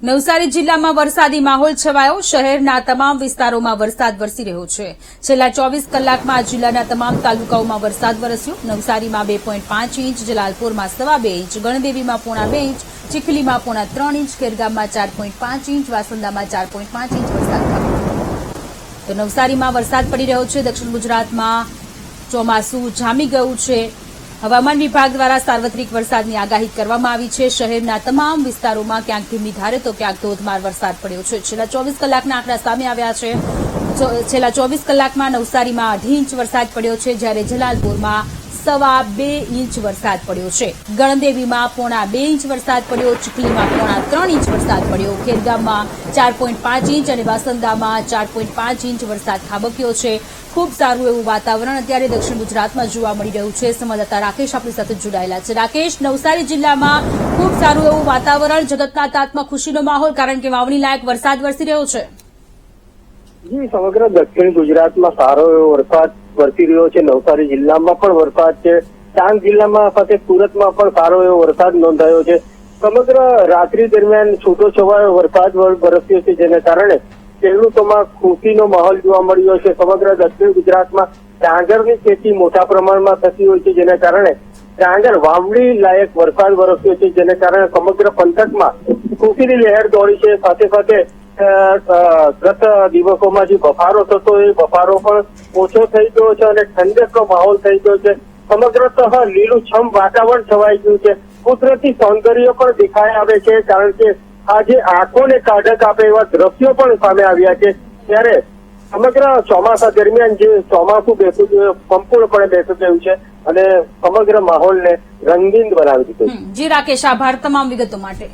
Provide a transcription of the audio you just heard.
નવસારી જિલ્લામાં વરસાદી માહોલ છવાયો. શહેરના તમામ વિસ્તારોમાં વરસાદ વરસી રહ્યો છે. છેલ્લા 24 કલાકમાં જિલ્લાના તમામ તાલુકાઓમાં વરસાદ વરસ્યો. નવસારીમાં 2.5 ઇંચ, જલાલપોરમાં 2.25 ઇંચ, ગણદેવીમાં 1.5 ઇંચ, ચીખલીમાં 3.25 ઇંચ, ખેરગામમાં 4.5 ઇંચ, વાસંદામાં 4.5 ઇંચ વરસાદ થયો. તો નવસારીમાં વરસાદ પડી રહ્યો છે. દક્ષિણ ગુજરાતમાં ચોમાસું જામી ગયું છે. હવામાન વિભાગ દ્વારા સાર્વત્રિક વરસાદની આગાહી કરવામાં આવી છે. શહેરના તમામ વિસ્તારોમાં ક્યાંક ધીમી ધારે તો ક્યાંક ધોધમાર વરસાદ પડ્યો છે. છેલ્લા 24 કલાકના આંકડા સામે આવ્યા છે. છેલ્લા 24 કલાકમાં નવસારીમાં 2.5 ઇંચ વરસાદ પડ્યો છે, જ્યારે જલાલપોરમાં 2.25 ઇંચ વરસાદ પડ્યો છે. ગણદેવીમાં 2.25 ઇંચ વરસાદ પડ્યો, ચીખલીમાં 3.25 ઇંચ વરસાદ પડ્યો, ખેરગામમાં 4.5 ઇંચ અને વાસંદામાં 4.5 ઇંચ વરસાદ ખાબક્યો છે. ખૂબ સારું એવું વાતાવરણ અત્યારે દક્ષિણ ગુજરાતમાં જોવા મળી રહ્યું છે. સંવાદદાતા રાકેશ આપણી સાથે જોડાયેલા છે. રાકેશ, નવસારી જિલ્લામાં ખૂબ સારું એવું વાતાવરણ, જગતના તાતમાં ખુશીનો માહોલ, કારણ કે વાવણી લાયક વરસાદ વરસી રહ્યો છે. જી, સમગ્ર દક્ષિણ ગુજરાતમાં સારો એવો વરસાદ વરસી રહ્યો છે. નવસારી જિલ્લામાં પણ વરસાદ છે. ડાંગ જિલ્લામાં સાથે સુરતમાં પણ સારો એવો વરસાદ નોંધાયો છે. સમગ્ર રાત્રિ દરમિયાન છૂટો છવાયો વરસાદ વરસ્યો છે, જેને કારણે ખેડૂતોમાં ખુશીનો માહોલ જોવા મળ્યો છે. સમગ્ર દક્ષિણ ગુજરાતમાં ડાંગરની ખેતી મોટા પ્રમાણમાં થતી હોય છે, જેને કારણે ડાંગર વાવણી લાયક વરસાદ વરસ્યો છે, જેને કારણે સમગ્ર પંથકમાં ખુશીની લહેર દોડી છે. સાથે સાથે ગત દિવસોમાં જે બફારો થતો એ બફારો પણ ઓછો થઈ ગયો છે અને ઠંડકનો માહોલ થઈ ગયો છે. સમગ્રતઃ લીલુંછમ વાતાવરણ છવાઈ ગયું છે. કુદરતી સૌંદર્ય પણ દેખાઈ આવે છે, કારણ કે આજે આંખોને કાઢક આપે એવા દ્રશ્યો પણ સામે આવ્યા છે. ત્યારે સમગ્ર ચોમાસા દરમિયાન જે ચોમાસું સંપૂર્ણપણે બેસી ગયું છે અને સમગ્ર માહોલને રંગીન બનાવી દીધો છે. જી રાકેશ, આભાર તમામ વિગતો માટે.